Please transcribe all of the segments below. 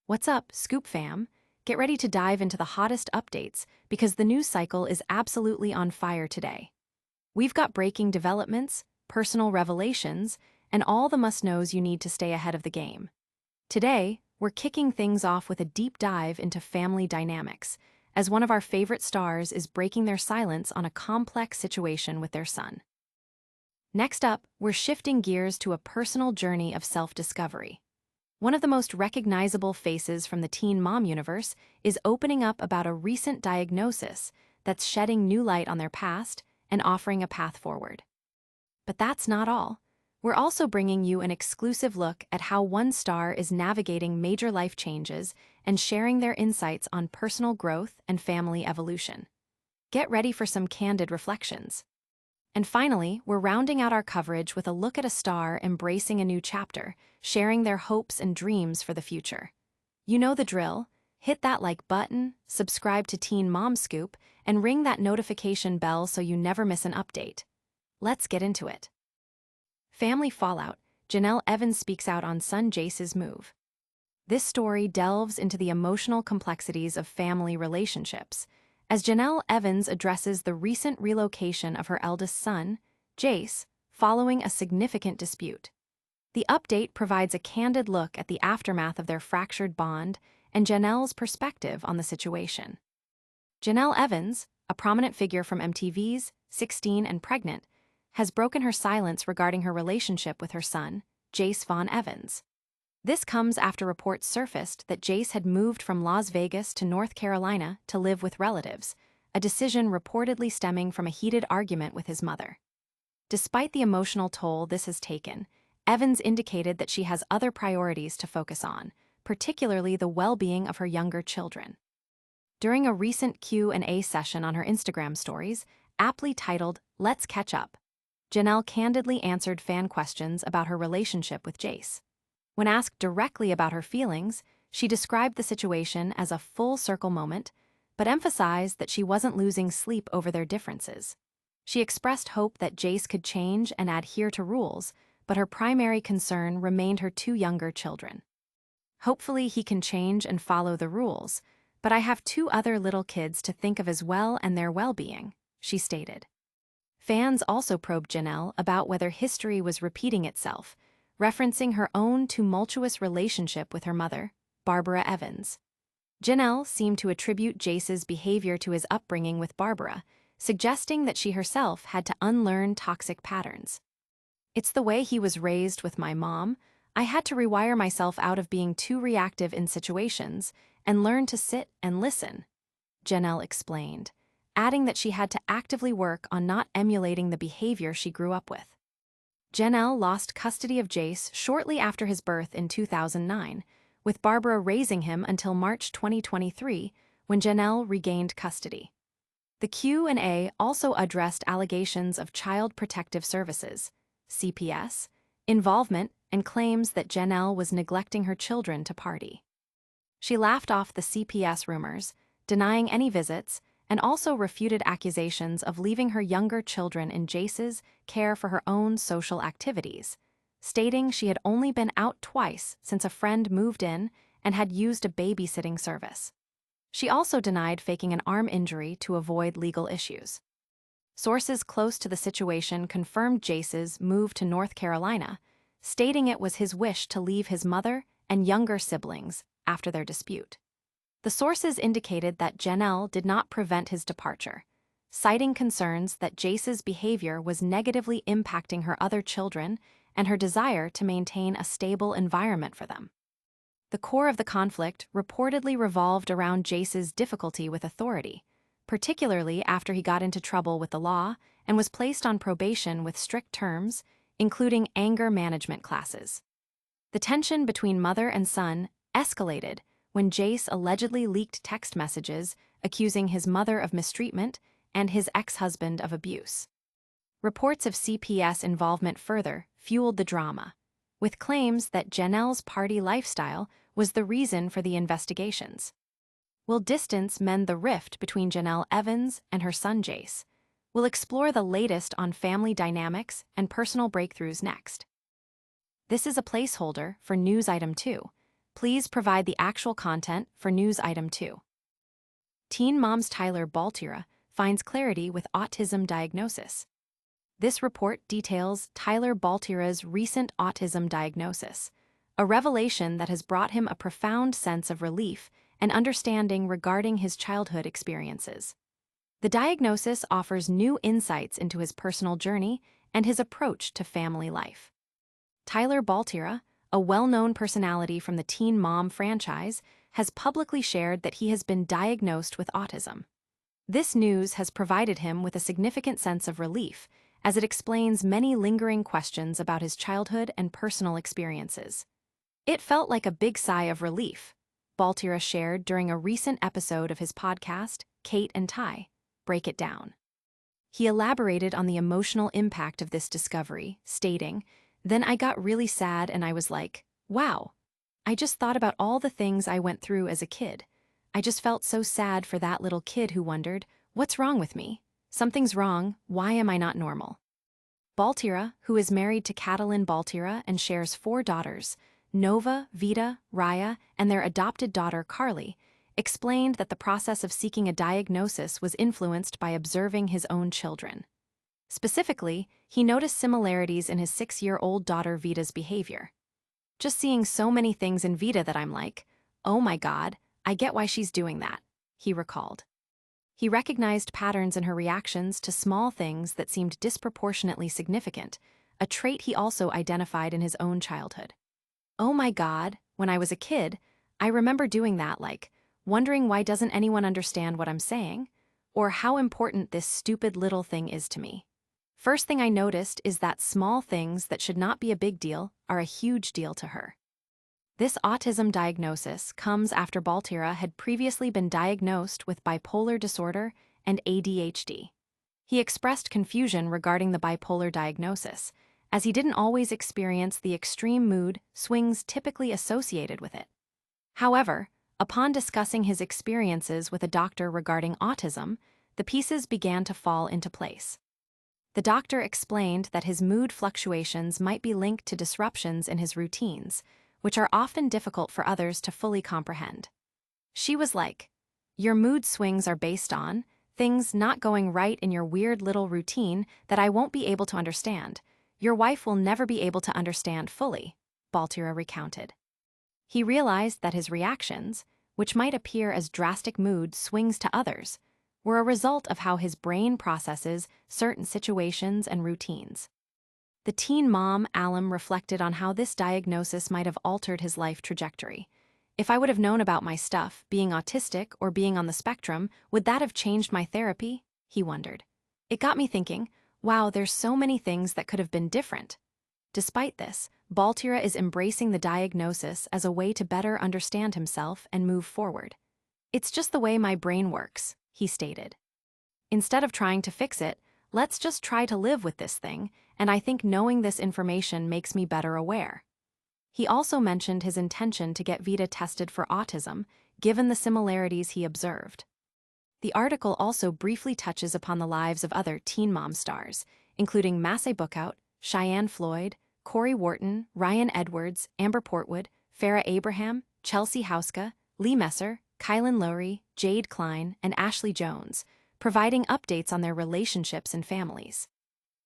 What's up, Scoop fam? Get ready to dive into the hottest updates because the news cycle is absolutely on fire today. We've got breaking developments, personal revelations, and all the must-knows you need to stay ahead of the game. Today, we're kicking things off with a deep dive into family dynamics, as one of our favorite stars is breaking their silence on a complex situation with their son. Next up, we're shifting gears to a personal journey of self-discovery. One of the most recognizable faces from the teen mom universe is opening up about a recent diagnosis that's shedding new light on their past and offering a path forward. But that's not all. We're also bringing you an exclusive look at how one star is navigating major life changes and sharing their insights on personal growth and family evolution. Get ready for some candid reflections. And finally, we're rounding out our coverage with a look at a star embracing a new chapter, sharing their hopes and dreams for the future. You know the drill. Hit that like button, subscribe to Teen Mom Scoop, and ring that notification bell so you never miss an update. Let's get into it. Family fallout. Jenelle Evans speaks out on son Jace's move. This story delves into the emotional complexities of family relationships, as Jenelle Evans addresses the recent relocation of her eldest son, Jace, following a significant dispute. The update provides a candid look at the aftermath of their fractured bond and Jenelle's perspective on the situation. Jenelle Evans, a prominent figure from MTV's 16 and Pregnant, has broken her silence regarding her relationship with her son, Jace Vaughn Evans. This comes after reports surfaced that Jace had moved from Las Vegas to North Carolina to live with relatives, a decision reportedly stemming from a heated argument with his mother. Despite the emotional toll this has taken, Evans indicated that she has other priorities to focus on, particularly the well-being of her younger children. During a recent Q&A session on her Instagram stories, aptly titled, "Let's Catch Up," Jenelle candidly answered fan questions about her relationship with Jace. When asked directly about her feelings, she described the situation as a full-circle moment, but emphasized that she wasn't losing sleep over their differences. She expressed hope that Jace could change and adhere to rules, but her primary concern remained her two younger children. "Hopefully he can change and follow the rules, but I have two other little kids to think of as well and their well-being," she stated. Fans also probed Jenelle about whether history was repeating itself, referencing her own tumultuous relationship with her mother, Barbara Evans. Jenelle seemed to attribute Jace's behavior to his upbringing with Barbara, suggesting that she herself had to unlearn toxic patterns. "It's the way he was raised with my mom. I had to rewire myself out of being too reactive in situations and learn to sit and listen," Jenelle explained, adding that she had to actively work on not emulating the behavior she grew up with. Jenelle lost custody of Jace shortly after his birth in 2009, with Barbara raising him until March 2023, when Jenelle regained custody. The Q&A also addressed allegations of Child Protective Services, CPS, involvement and claims that Jenelle was neglecting her children to party. She laughed off the CPS rumors, denying any visits, and also refuted accusations of leaving her younger children in Jace's care for her own social activities, stating she had only been out twice since a friend moved in and had used a babysitting service. She also denied faking an arm injury to avoid legal issues. Sources close to the situation confirmed Jace's move to North Carolina, stating it was his wish to leave his mother and younger siblings after their dispute. The sources indicated that Jenelle did not prevent his departure, citing concerns that Jace's behavior was negatively impacting her other children and her desire to maintain a stable environment for them. The core of the conflict reportedly revolved around Jace's difficulty with authority, particularly after he got into trouble with the law and was placed on probation with strict terms, including anger management classes. The tension between mother and son escalated when Jace allegedly leaked text messages accusing his mother of mistreatment and his ex-husband of abuse. Reports of CPS involvement further fueled the drama, with claims that Jenelle's party lifestyle was the reason for the investigations. Will distance mend the rift between Jenelle Evans and her son Jace? We'll explore the latest on family dynamics and personal breakthroughs next. This is a placeholder for news item 2, Please provide the actual content for news item 2. Teen mom's Tyler Baltierra finds clarity with autism diagnosis. This report details Tyler Baltierra's recent autism diagnosis, a revelation that has brought him a profound sense of relief and understanding regarding his childhood experiences. The diagnosis offers new insights into his personal journey and his approach to family life. Tyler Baltierra, a well-known personality from the Teen Mom franchise, has publicly shared that he has been diagnosed with autism. This news has provided him with a significant sense of relief, as it explains many lingering questions about his childhood and personal experiences. It felt like a big sigh of relief, Baltierra shared during a recent episode of his podcast, Kate and Ty, Break It Down. He elaborated on the emotional impact of this discovery, stating, "Then I got really sad and I was like, wow. I just thought about all the things I went through as a kid. I just felt so sad for that little kid who wondered, what's wrong with me? Something's wrong, why am I not normal?" Baltierra, who is married to Catalin Baltierra and shares 4 daughters, Nova, Vita, Raya, and their adopted daughter Carly, explained that the process of seeking a diagnosis was influenced by observing his own children. Specifically, he noticed similarities in his 6-year-old daughter Vita's behavior. "Just seeing so many things in Vita that I'm like, oh my God, I get why she's doing that," he recalled. He recognized patterns in her reactions to small things that seemed disproportionately significant, a trait he also identified in his own childhood. "Oh my God, when I was a kid, I remember doing that, like, wondering why doesn't anyone understand what I'm saying? Or how important this stupid little thing is to me. First thing I noticed is that small things that should not be a big deal are a huge deal to her." This autism diagnosis comes after Baltierra had previously been diagnosed with bipolar disorder and ADHD. He expressed confusion regarding the bipolar diagnosis, as he didn't always experience the extreme mood swings typically associated with it. However, upon discussing his experiences with a doctor regarding autism, the pieces began to fall into place. The doctor explained that his mood fluctuations might be linked to disruptions in his routines, which are often difficult for others to fully comprehend. She was like, "Your mood swings are based on things not going right in your weird little routine that I won't be able to understand. Your wife will never be able to understand fully," Baltierra recounted. He realized that his reactions, which might appear as drastic mood swings to others, were a result of how his brain processes certain situations and routines. The teen mom, Alum, reflected on how this diagnosis might have altered his life trajectory. "If I would have known about my stuff, being autistic or being on the spectrum, would that have changed my therapy?" he wondered. "It got me thinking, wow, there's so many things that could have been different." Despite this, Baltierra is embracing the diagnosis as a way to better understand himself and move forward. "It's just the way my brain works," he stated. "Instead of trying to fix it, let's just try to live with this thing, and I think knowing this information makes me better aware." He also mentioned his intention to get Vita tested for autism, given the similarities he observed. The article also briefly touches upon the lives of other Teen Mom stars, including Massey Bookout, Cheyenne Floyd, Corey Wharton, Ryan Edwards, Amber Portwood, Farrah Abraham, Chelsea Hauska, Lee Messer, Kylan Lowry, Jade Klein, and Ashley Jones, providing updates on their relationships and families.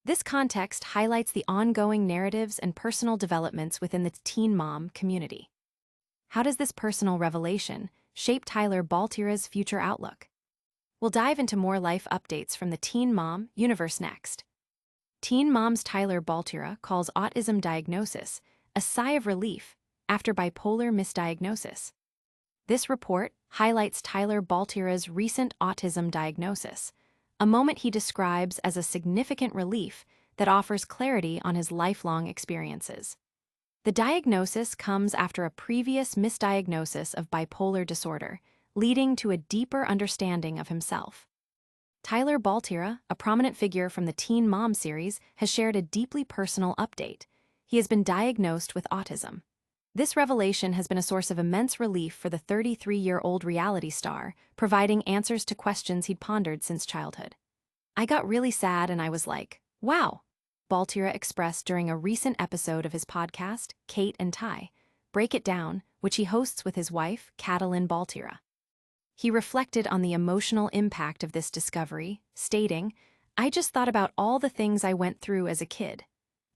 This context highlights the ongoing narratives and personal developments within the Teen Mom community. How does this personal revelation shape Tyler Baltierra's future outlook? We'll dive into more life updates from the Teen Mom universe next. Teen Mom's Tyler Baltierra calls autism diagnosis a sigh of relief after bipolar misdiagnosis. This report highlights Tyler Baltierra's recent autism diagnosis, a moment he describes as a significant relief that offers clarity on his lifelong experiences. The diagnosis comes after a previous misdiagnosis of bipolar disorder, leading to a deeper understanding of himself. Tyler Baltierra, a prominent figure from the Teen Mom series, has shared a deeply personal update. He has been diagnosed with autism. This revelation has been a source of immense relief for the 33-year-old reality star, providing answers to questions he'd pondered since childhood. "I got really sad and I was like, wow," Baltierra expressed during a recent episode of his podcast, Kate and Ty, Break It Down, which he hosts with his wife, Tyler Baltierra. He reflected on the emotional impact of this discovery, stating, "I just thought about all the things I went through as a kid.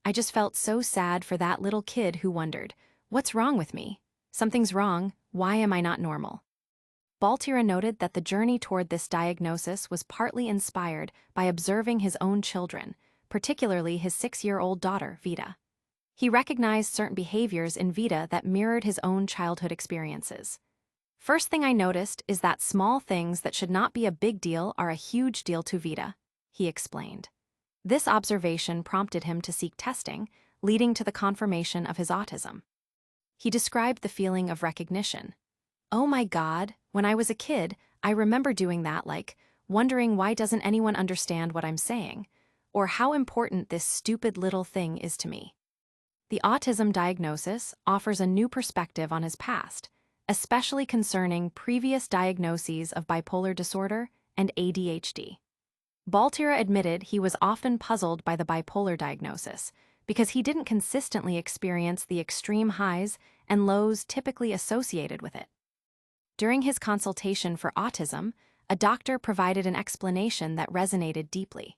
I just felt so sad for that little kid who wondered, what's wrong with me? Something's wrong, why am I not normal?" Baltierra noted that the journey toward this diagnosis was partly inspired by observing his own children, particularly his 6-year-old daughter, Vida. He recognized certain behaviors in Vida that mirrored his own childhood experiences. "First thing I noticed is that small things that should not be a big deal are a huge deal to Vida," he explained. This observation prompted him to seek testing, leading to the confirmation of his autism. He described the feeling of recognition. "Oh my God, when I was a kid, I remember doing that, like, wondering why doesn't anyone understand what I'm saying, or how important this stupid little thing is to me." The autism diagnosis offers a new perspective on his past, especially concerning previous diagnoses of bipolar disorder and ADHD. Baltierra admitted he was often puzzled by the bipolar diagnosis because he didn't consistently experience the extreme highs and lows typically associated with it. During his consultation for autism, a doctor provided an explanation that resonated deeply.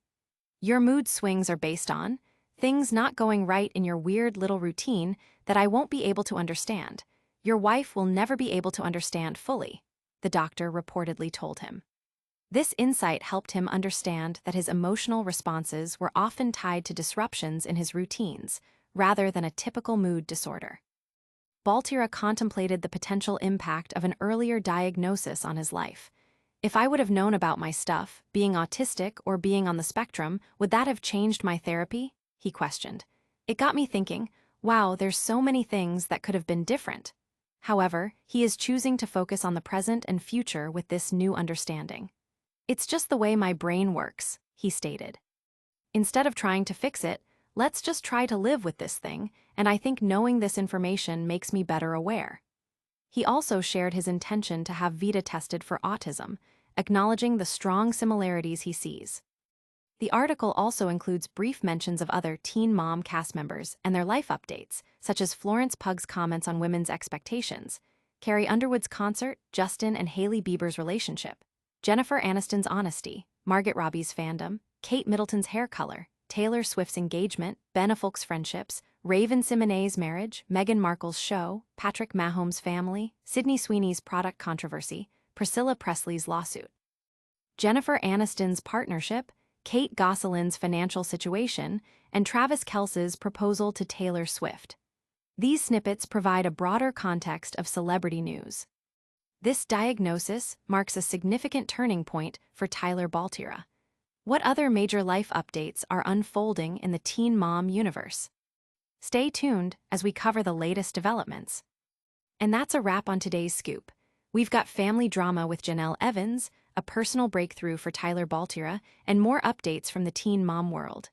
"Your mood swings are based on things not going right in your weird little routine that I won't be able to understand. Your wife will never be able to understand fully," the doctor reportedly told him. This insight helped him understand that his emotional responses were often tied to disruptions in his routines, rather than a typical mood disorder. Baltierra contemplated the potential impact of an earlier diagnosis on his life. "If I would have known about my stuff, being autistic or being on the spectrum, would that have changed my therapy?" he questioned. "It got me thinking, wow, there's so many things that could have been different." However, he is choosing to focus on the present and future with this new understanding. "It's just the way my brain works," he stated. "Instead of trying to fix it, let's just try to live with this thing, and I think knowing this information makes me better aware." He also shared his intention to have Vida tested for autism, acknowledging the strong similarities he sees. The article also includes brief mentions of other Teen Mom cast members and their life updates, such as Florence Pug's comments on women's expectations, Carrie Underwood's concert, Justin and Hailey Bieber's relationship, Jennifer Aniston's honesty, Margot Robbie's fandom, Kate Middleton's hair color, Taylor Swift's engagement, Ben Affleck's friendships, Raven Simone's marriage, Meghan Markle's show, Patrick Mahomes' family, Sydney Sweeney's product controversy, Priscilla Presley's lawsuit, Jennifer Aniston's partnership, Kate Gosselin's financial situation, and Travis Kelce's proposal to Taylor Swift. These snippets provide a broader context of celebrity news. This diagnosis marks a significant turning point for Tyler Baltierra. What other major life updates are unfolding in the Teen Mom universe? Stay tuned as we cover the latest developments. And that's a wrap on today's scoop. We've got family drama with Jenelle Evans, a personal breakthrough for Tyler Baltierra, and more updates from the Teen Mom world.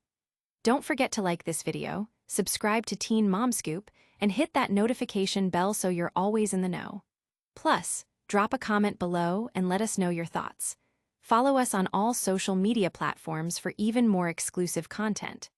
Don't forget to like this video, subscribe to Teen Mom Scoop, and hit that notification bell so you're always in the know. Plus, drop a comment below and let us know your thoughts. Follow us on all social media platforms for even more exclusive content.